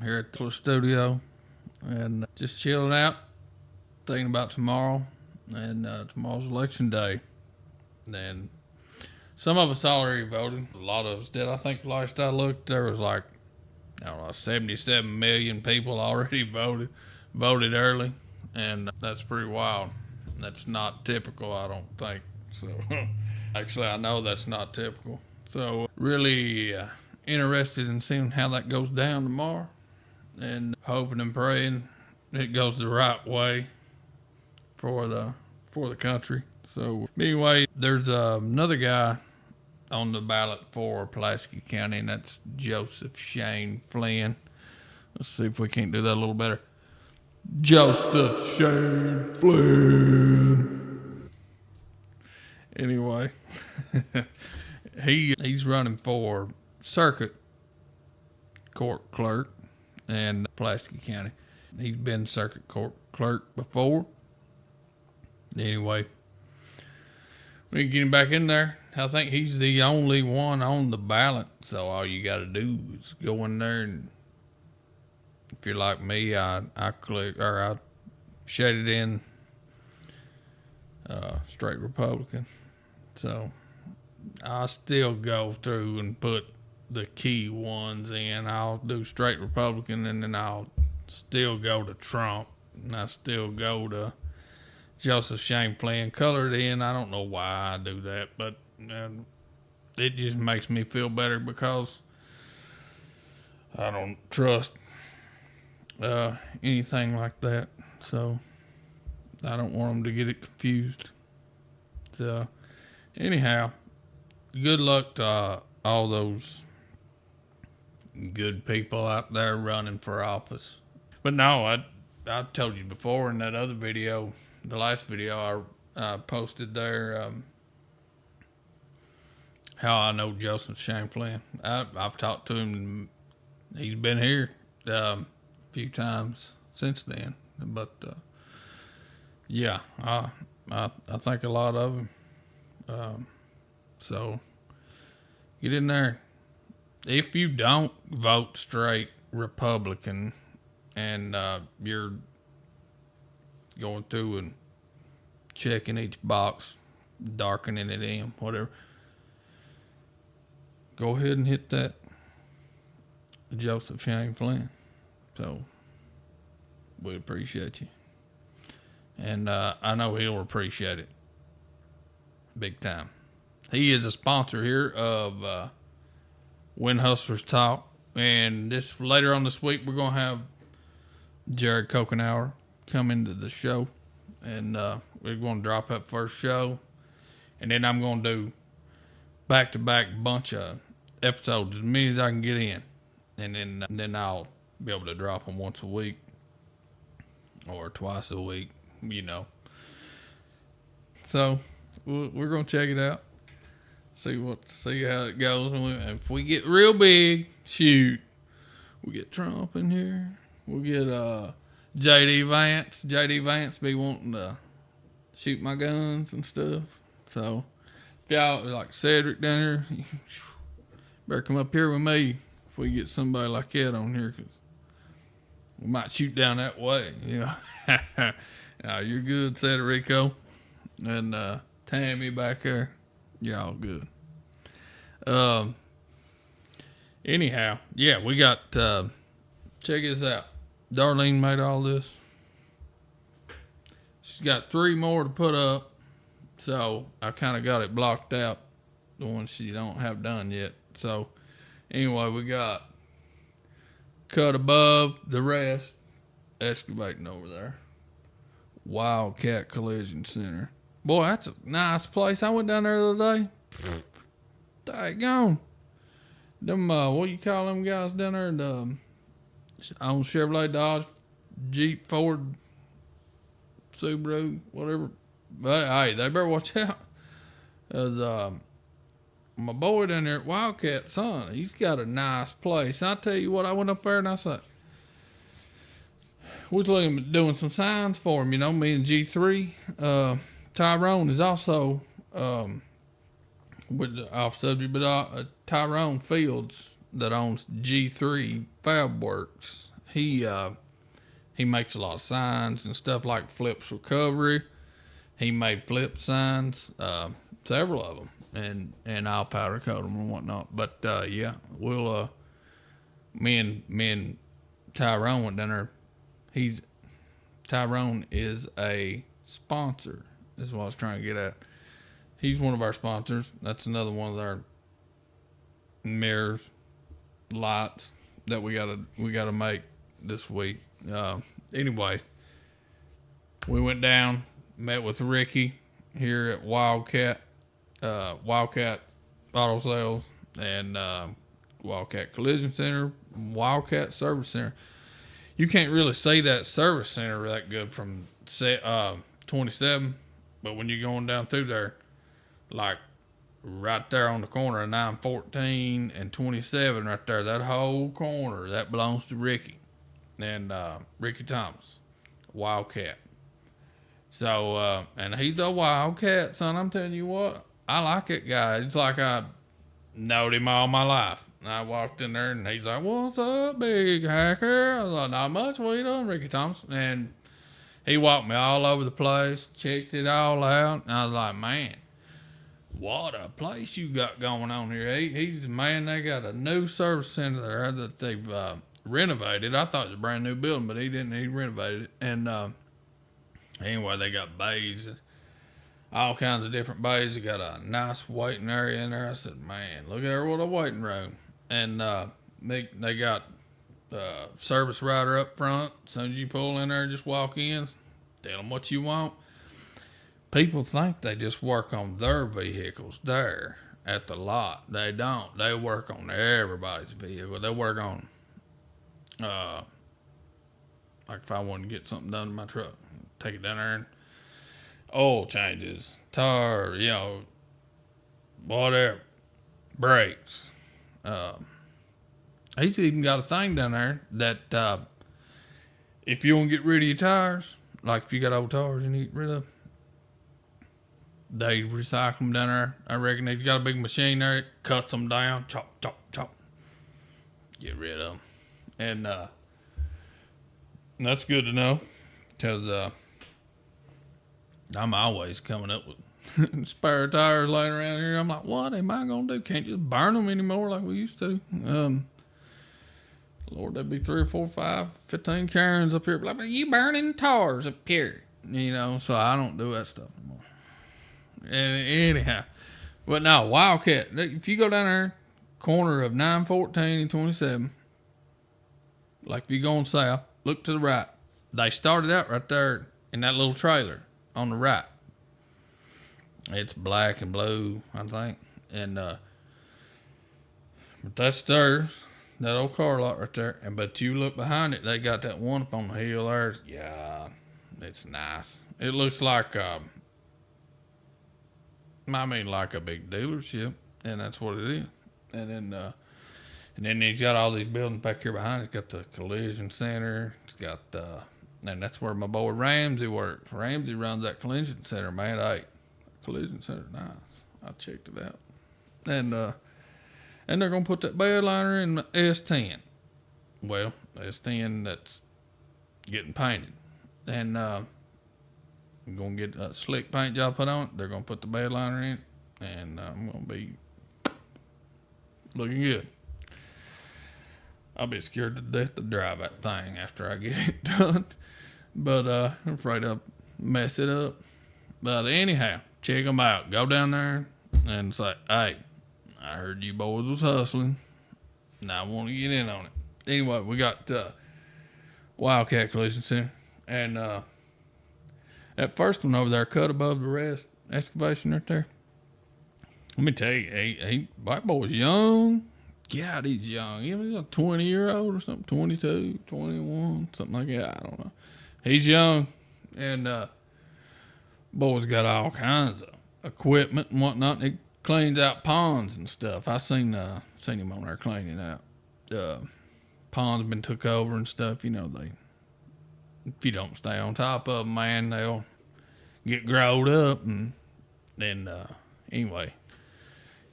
here at the studio and just chilling out, thinking about tomorrow. And tomorrow's election day. And some of us already voted. A lot of us did. I think last I looked, there was like, I don't know, 77 million people already voted early. And that's pretty wild. That's not typical, I don't think. So, actually, I know that's not typical. So, really interested in seeing how that goes down tomorrow. And hoping and praying it goes the right way for the country. So anyway, there's another guy on the ballot for Pulaski County, and that's Joseph Shane Flynn. Let's see if we can't do that a little better. Joseph Shane Flynn. Anyway, he's running for circuit court clerk in Pulaski County. He's been circuit court clerk before. Anyway, we can get him back in there. I think he's the only one on the ballot. So all you got to do is go in there, and if you're like me, I shaded in straight Republican. So I still go through and put the key ones in. I'll do straight Republican, and then I'll still go to Trump, and I still go to Joseph Shane Flynn, colored in. I don't know why I do that, but it just makes me feel better because I don't trust anything like that. So I don't want them to get it confused. So anyhow, good luck to all those good people out there running for office. But no, I told you before in that other video, the last video I posted there, how I know Joseph Shane Flynn. I've talked to him. He's been here a few times since then. But yeah, I think a lot of him. So get in there. If you don't vote straight Republican and you're going through and checking each box, darkening it in, whatever, go ahead and hit that Joseph Shane Flynn. So we appreciate you. And I know he'll appreciate it big time. He is a sponsor here of When Hustlers Talk. And later on this week, we're going to have Jared Kokenauer come into the show, and we're going to drop that first show, and then I'm going to do back-to-back bunch of episodes, as many as I can get in, and then I'll be able to drop them once a week or twice a week, you know. So we're going to check it out, see how it goes, and if we get real big, shoot, we get Trump in here, we'll get JD Vance be wanting to shoot my guns and stuff. So if y'all like Cedric down here, better come up here with me if we get somebody like that on here, because we might shoot down that way. You know, you're good, Cedrico, and Tammy back there, you're all good. Anyhow, yeah, we got check this out. Darlene made all this. She's got 3 more to put up, so I kind of got it blocked out, the ones she don't have done yet. So anyway, we got cut above the rest, excavating over there. Wildcat Collision Center. Boy, that's a nice place. I went down there the other day. Daggone. Them, what you call them guys down there? On Chevrolet, Dodge, Jeep, Ford, Subaru, whatever. But hey, they better watch out. My boy down there at Wildcat, son, he's got a nice place. I tell you what, I went up there and I said, we was looking at doing some signs for him, you know, me and G3. Tyrone is also, off subject, but Tyrone Fields that owns G3 Fab Works He makes a lot of signs and stuff like Flips Recovery. He made flip signs, several of them, and I'll powder coat them and whatnot. But yeah, we'll me and Tyrone went down there. Tyrone is a sponsor. Is what I was trying to get at. He's one of our sponsors. That's another one of our mirrors, lights that we gotta make this week. Anyway, we went down, met with Ricky here at Wildcat Auto Sales and Wildcat Collision Center, Wildcat Service Center. You can't really see that service center that good from 27, but when you're going down through there, like right there on the corner of 914 and 27, right there, that whole corner, that belongs to Ricky and Ricky Thomas, Wildcat. So, and he's a Wildcat, son. I'm telling you what, I like that guy. It's like I knowed him all my life. And I walked in there and he's like, "What's up, big hacker?" I was like, "Not much. What you doing, Ricky Thomas?" And he walked me all over the place, checked it all out. And I was like, "Man, what a place you got going on here." He's man, they got a new service center there that they've renovated. I thought it was a brand new building, but he didn't. He renovated it. And anyway, they got bays, all kinds of different bays. They got a nice waiting area in there. I said, "Man, look at there, what a waiting room." And they got service rider up front. As soon as you pull in there, just walk in, tell them what you want. People think they just work on their vehicles there at the lot. They don't. They work on everybody's vehicle. They work on, like if I want to get something done to my truck, take it down there and oil changes, tire, whatever, brakes. He's even got a thing down there that if you want to get rid of your tires, like if you got old tires you need to get rid of, they recycle them down there. I reckon they've got a big machine there that cuts them down, chop, chop, chop, get rid of them. And that's good to know, because I'm always coming up with spare tires laying around here. I'm like, what am I going to do? Can't just burn them anymore like we used to. Lord, that'd be 3 or 4, 5, 15 Karens up here. Like, you burning tires up here. So I don't do that stuff anymore. And anyhow, but no, Wildcat, if you go down there, corner of 914 and 27, like if you're going south, look to the right. They started out right there in that little trailer on the right. It's black and blue, I think. And but that's theirs, that old car lot right there. But you look behind it, they got that one up on the hill there. Yeah, it's nice. It looks like like a big dealership, and that's what it is. And then he's got all these buildings back here behind it. It's got the collision center. It's got and that's where my boy Ramsey works. Ramsey runs that collision center, man. Hey, collision center, nice. I checked it out. And they're gonna put that bed liner in the S10. Well, S10 that's getting painted, and I'm gonna get a slick paint job put on it. They're gonna put the bed liner in, and I'm gonna be looking good. I'll be scared to death to drive that thing after I get it done, but I'm afraid I'll mess it up. But anyhow, check them out. Go down there and say, "Hey, I heard you boys was hustling, and I want to get in on it." Anyway, we got Wildcat Collision Center, and that first one over there, cut above the rest, excavation right there. Let me tell you, black boy's young. God, he's young. He's a 20-year-old or something, 22, 21, something like that. I don't know. He's young, and boy's got all kinds of equipment and whatnot. He cleans out ponds and stuff. I seen him on there cleaning out. Ponds been took over and stuff. If you don't stay on top of them, man, they'll get growed up. And then, anyway,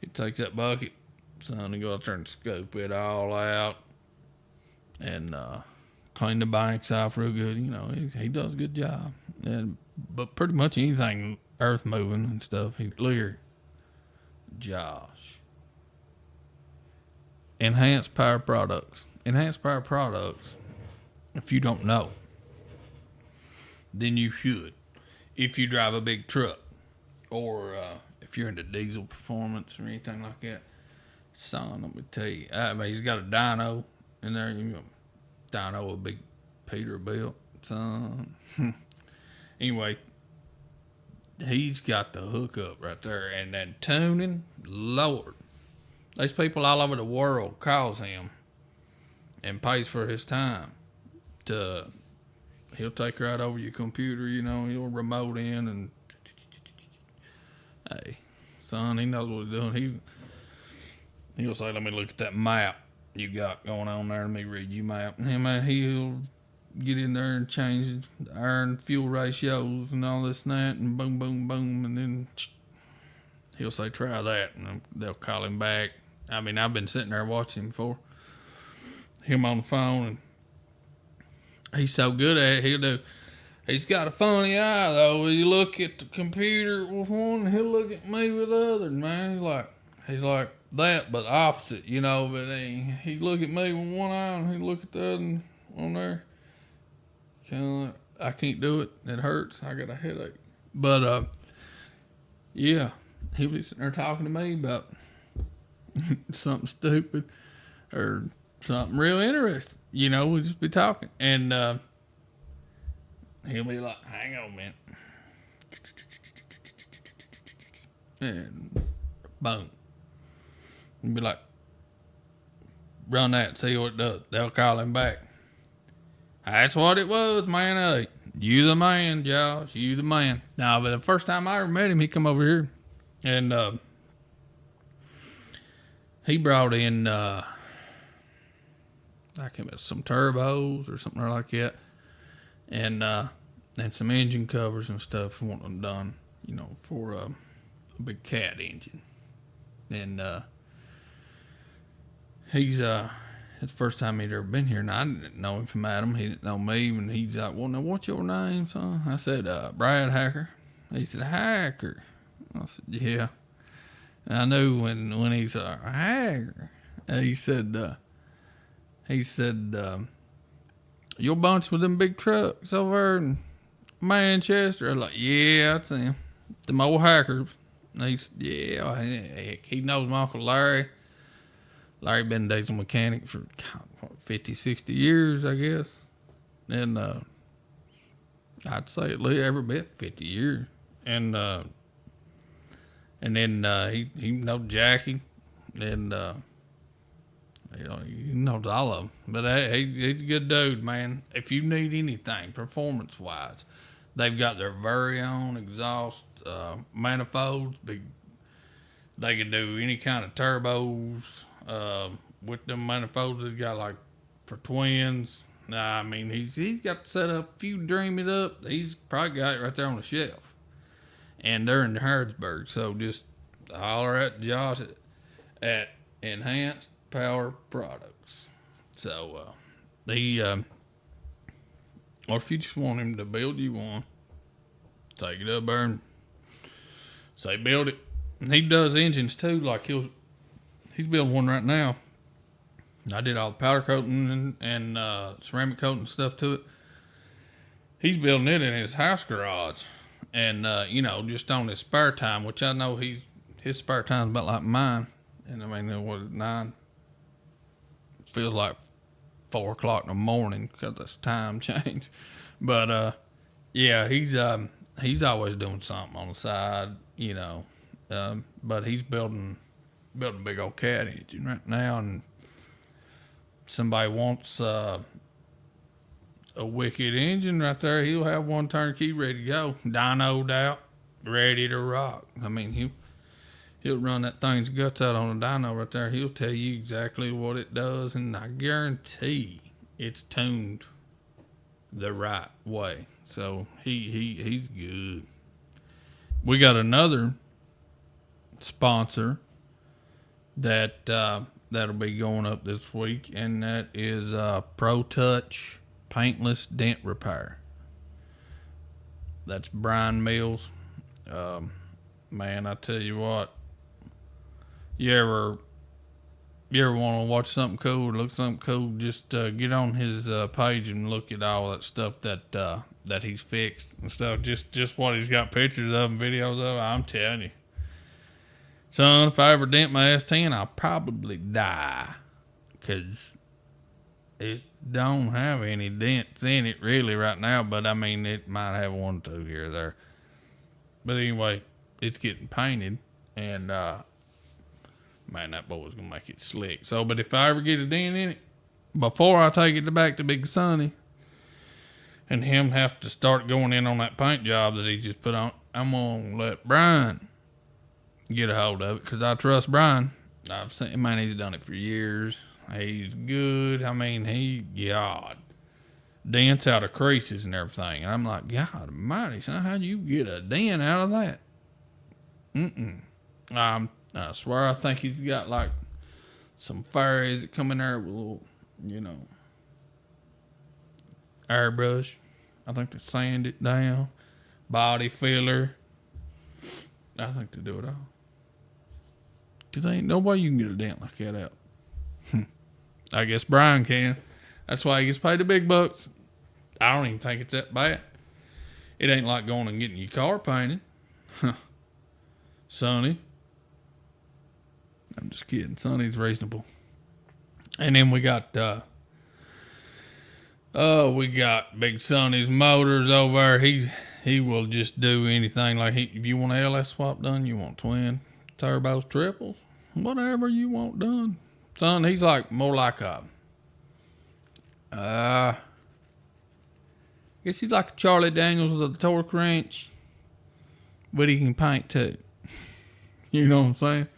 he takes that bucket, son, and go out there and scoop it all out and clean the banks off real good. He does a good job. But pretty much anything earth moving and stuff, look here, Josh. Enhanced Power Products. Enhanced Power Products, if you don't know, then you should. If you drive a big truck or if you're into diesel performance or anything like that, son, let me tell you, he's got a dyno in there. Dyno a big Peterbilt, son. Anyway, he's got the hookup right there. And then tuning, Lord. There's people all over the world calls him and pays for his time. He'll take right over your computer, he'll remote in and, hey, son, he knows what he's doing. He'll say, let me look at that map you got going on there. Let me read you map. And he'll get in there and change the air and fuel ratios and all this and that, and boom, boom, boom. And then he'll say, try that. And they'll call him back. I've been sitting there watching him on the phone, and he's so good at it. He's got a funny eye, though. You look at the computer with one, he'll look at me with the other, man. He's like that, but opposite, but he look at me with one eye, and he look at the other on there. I can't do it. It hurts. I got a headache. But, yeah, he'll be sitting there talking to me about something stupid or something real interesting. We'll just be talking. And he'll be like, hang on, man. And boom. He'll be like, run that, see what it does. They'll call him back. That's what it was, man. Hey, you the man, Josh. You the man. Now, but the first time I ever met him, he come over here. And he brought in, I can't remember, some turbos or something like that. And some engine covers and stuff. Want them done, for a big cat engine. And he's, it's the first time he'd ever been here. And I didn't know him from Adam. He didn't know me. And he's like, well, now, what's your name, son? I said, Brad Hacker. He said, Hacker. I said, yeah. And I knew when he said, Hacker, he said, you're a bunch with them big trucks over in Manchester. I was like, yeah, that's him. Them old hackers. And he said, yeah, heck, he knows my Uncle Larry. Larry been a diesel mechanic for 50, 60 years, I guess. And I'd say at least every bit 50 years. And then he knows Jackie. And he knows all of them. But he's a good dude, man. If you need anything performance-wise, they've got their very own exhaust manifolds. They can do any kind of turbos with them manifolds. He's got like for twins. He's got set up. If you dream it up, he's probably got it right there on the shelf. And they're in Harrodsburg, so just holler at Josh at Enhanced Power Products. So or if you just want him to build you one, take it up there and say build it. And he does engines too. Like he's building one right now. I did all the powder coating and ceramic coating stuff to it. He's building it in his house garage. And, just on his spare time, which I know his spare time's about like mine. And what is it, 9? Feels like 4 o'clock in the morning because that's time change. But, yeah, he's always doing something on the side, but he's building a big old cat engine right now. And somebody wants a wicked engine right there, he'll have one turnkey ready to go. Dynoed out, ready to rock. He'll run that thing's guts out on a dyno right there. He'll tell you exactly what it does, and I guarantee it's tuned the right way. So he's good. We got another sponsor that'll be going up this week, and that is Pro Touch paintless dent repair. That's Brian Mills. Man, I tell you what, you ever want to watch something cool or look something cool, just get on his page and look at all that stuff that he's fixed and stuff. Just what he's got pictures of and videos of. I'm telling you, son, if I ever dent my S10, I'll probably die, because it don't have any dents in it really right now. But I mean, it might have one or two here or there. But anyway, it's getting painted, and man, that boy's gonna make it slick. So, but if I ever get a dent in it, before I take it back to Big Sonny and him have to start going in on that paint job that he just put on, I'm gonna let Brian get a hold of it, because I trust Brian. I've seen, man, he's done it for years. He's good. I mean, God, dents out of creases and everything. And I'm like, God almighty, son, how'd you get a dent out of that? I swear, I think he's got like some fairies that come in there with a little, airbrush. I think they sand it down. Body filler. I think they do it all. Because ain't no way you can get a dent like that out. I guess Brian can. That's why he gets paid the big bucks. I don't even think it's that bad. It ain't like going and getting your car painted. Sonny. I'm just kidding. Sonny's reasonable. And then we got Big Sonny's Motors over there. He will just do anything. Like if you want an LS swap done, you want twin turbos, triples, whatever you want done. Son, he's like more like I guess he's like a Charlie Daniels with a torque wrench, but he can paint too. You know what I'm saying?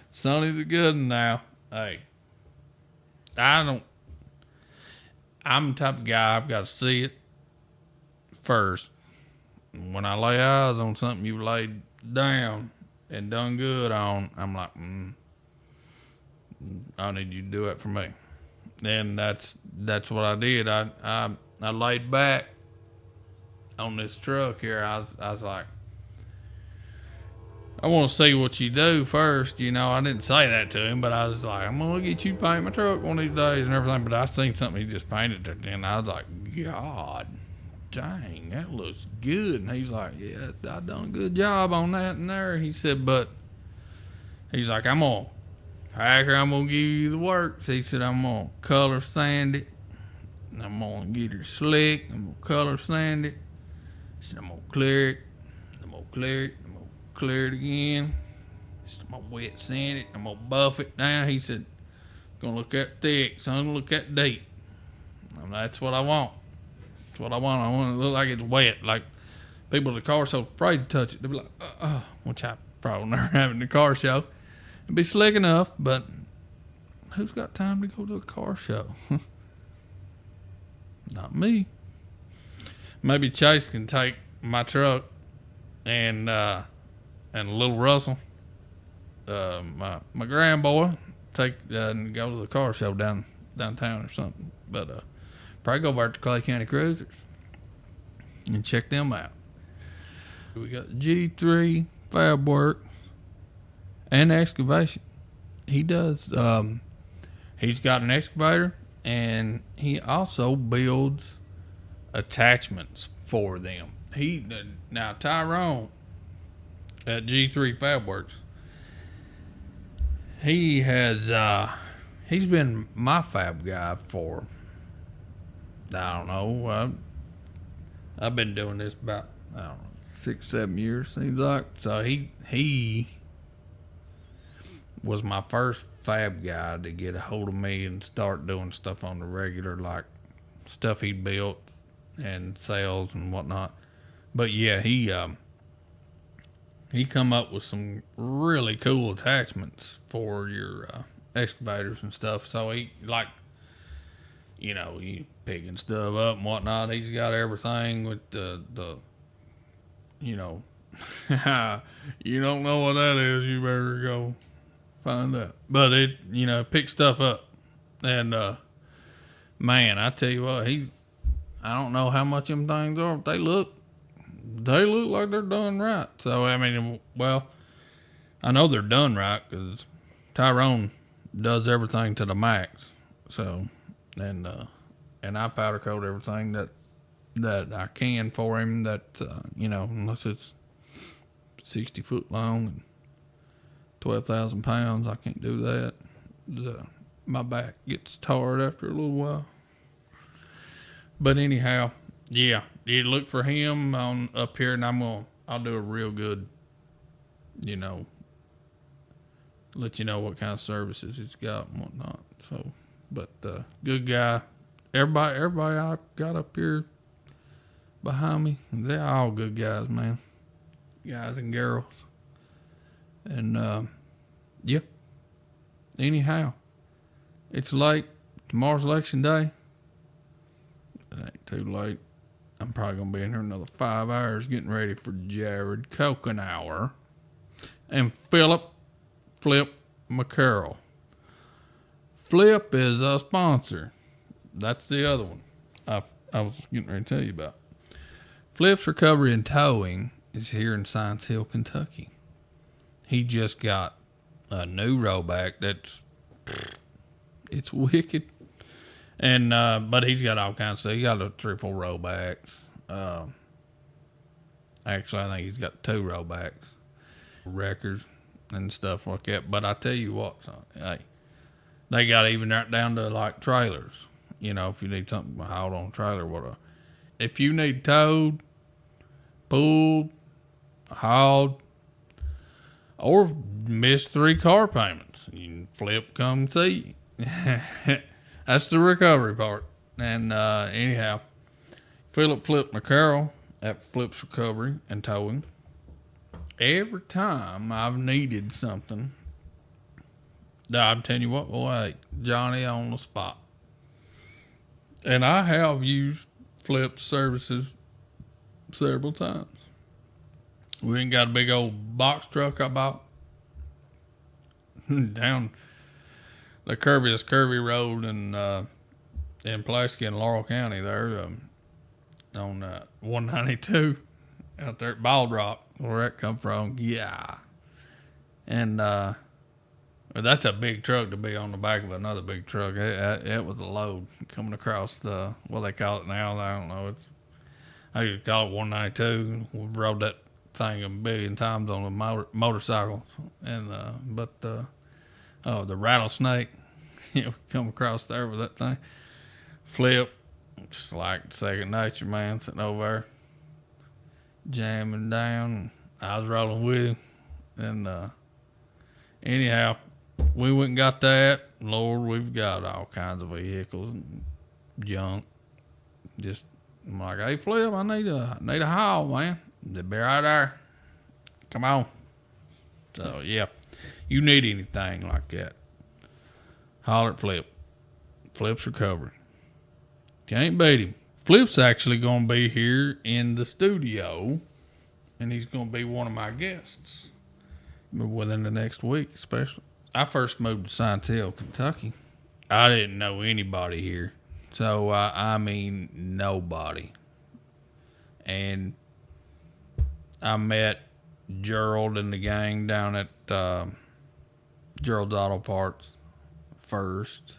Sonny's a good one now. Hey, I'm the type of guy, I've got to see it first. When I lay eyes on something you laid down and done good on, I'm like, I need you to do it for me. And that's what I did. I laid back on this truck here. I was like, I want to see what you do first. I didn't say that to him, but I was like, I'm going to get you to paint my truck one of these days and everything. But I seen something he just painted it, and I was like, God dang, that looks good. And he's like, yeah, I done a good job on that and there. He said, but he's like, Hacker, I'm going to give you the works. He said, I'm going to color sand it. I'm going to get it slick. I'm going to color sand it. He said, I'm going to clear it. I'm going to clear it. I'm going to clear it again. I'm going to wet sand it. I'm going to buff it down. He said, it's going to look that thick. So I'm going to look that deep. And that's what I want. That's what I want. I want it to look like it's wet. Like people at the car show afraid to touch it. They'll be like, which I probably never have in the car show. It'd be slick enough, but who's got time to go to a car show? Not me. Maybe Chase can take my truck and little Russell, my grand boy, take and go to the car show downtown or something. But probably go over to Clay County Cruisers and check them out. We got G3 Fab Works and excavation. He does. He's got an excavator, and he also builds attachments for them. Now Tyrone at G3 Fab Works, he has he's been my fab guy for, I don't know, I've been doing this about 6-7 years, seems like. So he was my first fab guy to get a hold of me and start doing stuff on the regular, like stuff he built and sales and whatnot. But yeah, he come up with some really cool attachments for your excavators and stuff. So he, like, you picking stuff up and whatnot. He's got everything with the you don't know what that is, you better go find out. But it, pick stuff up. And man, I tell you what, I don't know how much them things are, but they look like they're done right. So, I mean, well, I know they're done right because Tyrone does everything to the max. So, and I powder coat everything that I can for him. That unless it's 60 foot long and 12,000 pounds, I can't do that. My back gets tired after a little while. But anyhow, yeah, you look for him on up here, and I'll do a real good, let you know what kind of services he's got and whatnot. So, but good guy. Everybody I got up here behind me, they're all good guys, man. Guys and girls. And yeah. Anyhow, it's late. Tomorrow's election day. It ain't too late. I'm probably gonna be in here another 5 hours getting ready for Jared Coconhour and Philip Flip McCarroll. Flip is a sponsor. That's the other one I was getting ready to tell you about. Flip's Recovery and Towing is here in Science Hill, Kentucky. He just got a new rollback it's wicked. And but he's got all kinds of stuff. He got 3 or 4 rollbacks. Actually, I think he's got 2 rollbacks, records and stuff like that. But I tell you what, son, hey, they got even right down to like trailers. If you need something hauled on a trailer, if you need towed, pulled, hauled, or missed 3 car payments, you can Flip come see you. That's the recovery part. And anyhow, Philip Flip McCarroll at Flip's Recovery and Towing. Every time I've needed something, I'm telling you what, boy, Johnny on the spot. And I have used Flip's services several times. We ain't got a big old box truck I bought down the curvy road in Pulaski and Laurel County there on 192 out there at Ballot Rock, where that come from. Yeah. And that's a big truck to be on the back of another big truck. It was a load coming across what they call it now. I don't know. I used to call it 192. We've rode that thing a billion times on a motorcycle. And the rattlesnake, come across there with that thing. Flip, just like second nature, man, sitting over there jamming down. I was rolling with him. And anyhow, we went and got that. Lord, we've got all kinds of vehicles and junk. Just, I'm like, hey, Flip, I need a haul, man. They'll be right there. Come on. So, yeah, you need anything like that, holler at Flip. Flip's Recovery. Can't beat him. Flip's actually going to be here in the studio, and he's going to be one of my guests within the next week, especially. I first moved to Science Hill, Kentucky. I didn't know anybody here. So, I mean, nobody. And I met Gerald and the gang down at Gerald's Auto Parts first.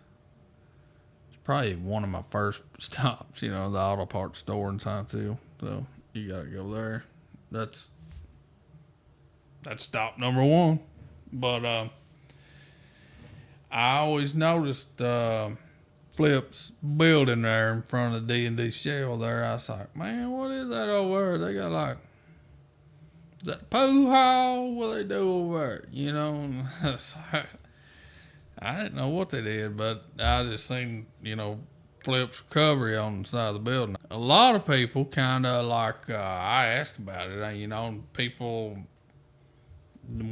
It's probably one of my first stops, the auto parts store in Science Hill. So, you got to go there. That's stop number 1. But I always noticed Flip's building there in front of the D&D Shell there. I was like, man, what is that over there? They got like, is that a poo hall? What they do over there? I didn't know what they did, but I just seen, Flip's Recovery on the side of the building. A lot of people kind of like, I asked about it, people,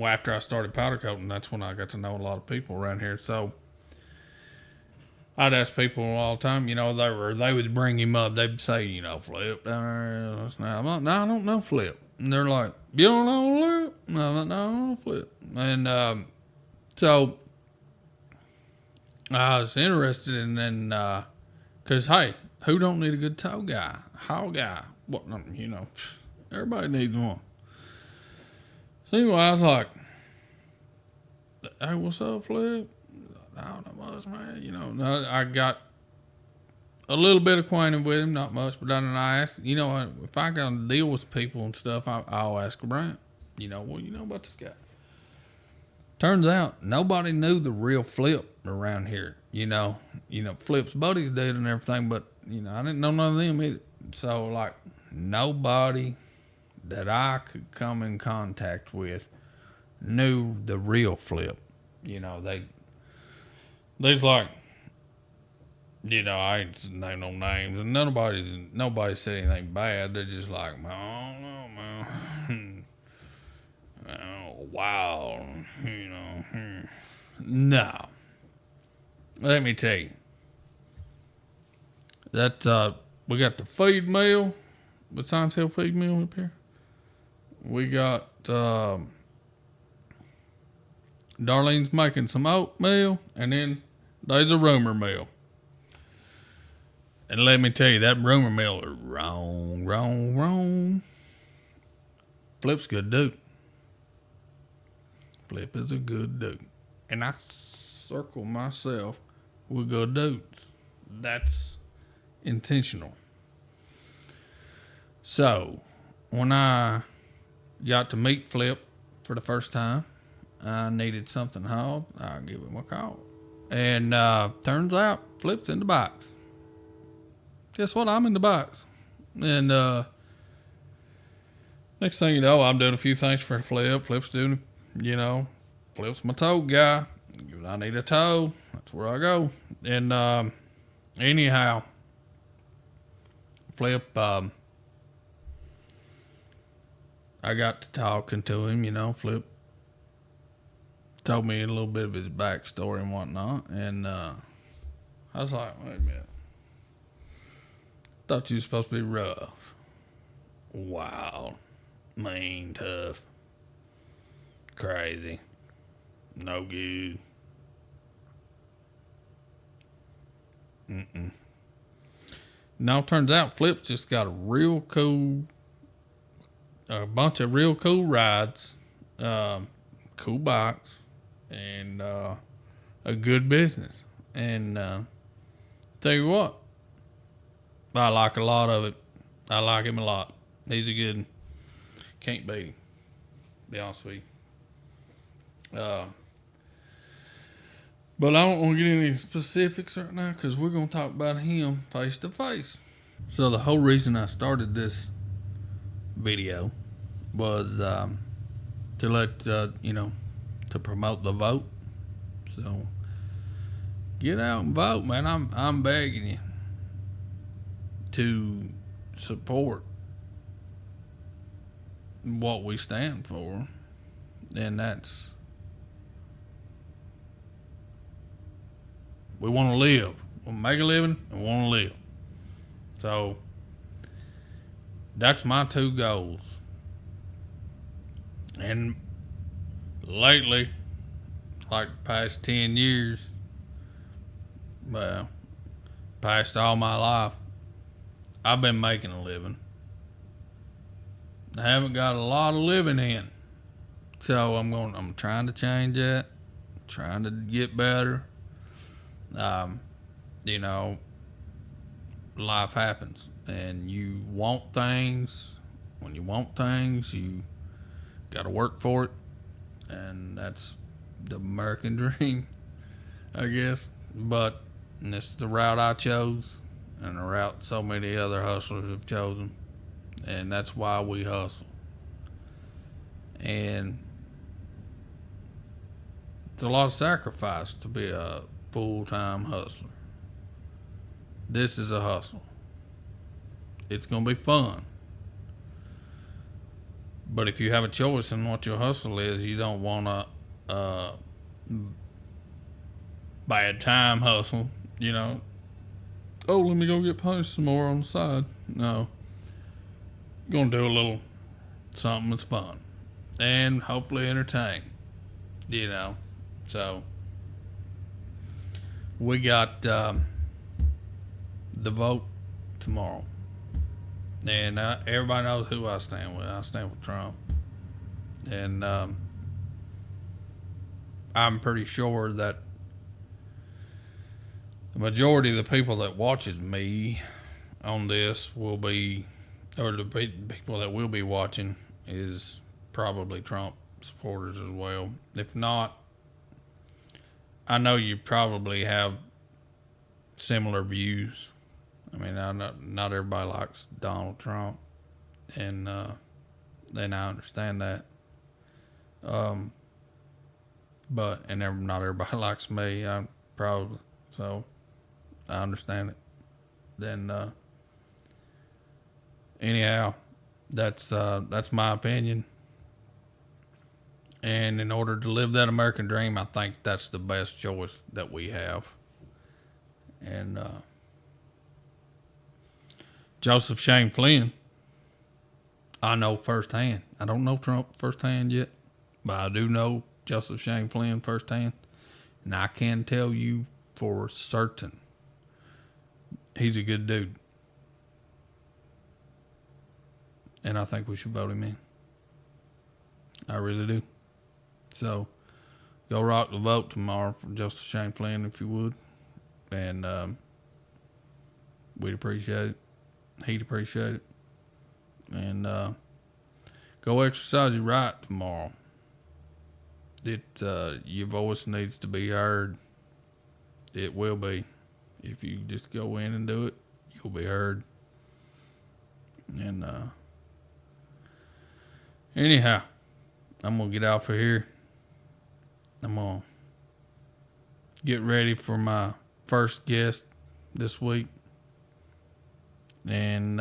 after I started powder coating, that's when I got to know a lot of people around here. So I'd ask people all the time, they would bring him up. They'd say, Flip down there. I'm like, no, I don't know Flip. And they're like, you don't know Flip? No, I don't know Flip. And so I was interested in, because, hey, who don't need a good tow guy, haul guy? What, you know, everybody needs one. So anyway, I was like, hey, what's up, Flip? Not much, man. You know, I got a little bit acquainted with him, not much, but then I asked, you know, if I got to deal with people and stuff, I'll ask around. You know, well, you know about this guy. Turns out nobody knew the real Flip around here. You know, Flip's buddies did and everything, but you know, I didn't know none of them either. So like, nobody that I could come in contact with knew the real Flip. You know, they's like, you know, I ain't name no names, and nobody said anything bad. They're just like, I don't know, man. Oh, wow, you know. No. Let me tell you. That, we got the feed mill, the Science Hill feed mill up here. We got, Darlene's making some oatmeal, and then there's a rumor mill. And let me tell you, that rumor mill is wrong. Flip's a good dude. Flip is a good dude. And I circle myself with good dudes. That's intentional. So, when I got to meet Flip for the first time, I needed something hauled. I give him a call. And turns out, Flip's in the box. Guess what? I'm in the box. And next thing you know, I'm doing a few things for Flip. Flip's doing, you know, Flip's my tow guy. When I need a tow, that's where I go. And anyhow, Flip, I got to talking to him, you know. Flip told me a little bit of his backstory and whatnot. And I was like, wait a minute. Thought you were supposed to be rough, wild, mean, tough, crazy, no good. Now it turns out Flip's just got a bunch of real cool rides, cool bikes, and a good business. And tell you what, I like a lot of it. I like him a lot. He's a good, can't beat him, be honest with you. But I don't want to get into any specifics right now because we're going to talk about him face to face. So the whole reason I started this video was to let, you know, to promote the vote. So get out and vote, man. I'm begging you to support what we stand for, and that's, we want to live, we'll make a living, and want to live. So that's my two goals. And lately, like the past 10 years, well, past all my life, I've been making a living. I haven't got a lot of living in. So I'm trying to change that. Trying to get better. You know, life happens and you want things. When you want things, you gotta work for it. And that's the American dream, I guess. But this is the route I chose. And the route so many other hustlers have chosen. And that's why we hustle. And it's a lot of sacrifice to be a full-time hustler. This is a hustle. It's going to be fun. But if you have a choice in what your hustle is, you don't want to bad time hustle, you know. Oh, let me go get punched some more on the side. No. You're going to do a little something that's fun. And hopefully entertain. You know. So, we got the vote tomorrow. And everybody knows who I stand with. I stand with Trump. And I'm pretty sure that the majority of the people that watches me on this will be, or the people that will be watching is probably Trump supporters as well. If not, I know you probably have similar views. I mean, not everybody likes Donald Trump, and then I understand that. But not everybody likes me. I probably so I understand it. Then anyhow, that's my opinion. And in order to live that American dream, I think that's the best choice that we have. And Joseph Shane Flynn, I know firsthand. I don't know Trump firsthand yet, but I do know Joseph Shane Flynn firsthand. And I can tell you for certain, he's a good dude. And I think we should vote him in. I really do. So, go rock the vote tomorrow for Joseph Shane Flynn if you would. And we'd appreciate it. He'd appreciate it. And go exercise your right tomorrow. Your voice needs to be heard. It will be. If you just go in and do it, you'll be heard. And anyhow, I'm going to get off of here. I'm going to get ready for my first guest this week. And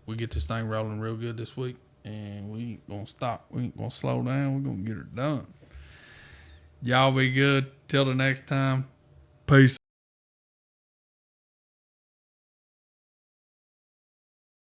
we get this thing rolling real good this week. And we ain't going to stop. We ain't going to slow down. We're going to get it done. Y'all be good. Till the next time. Peace.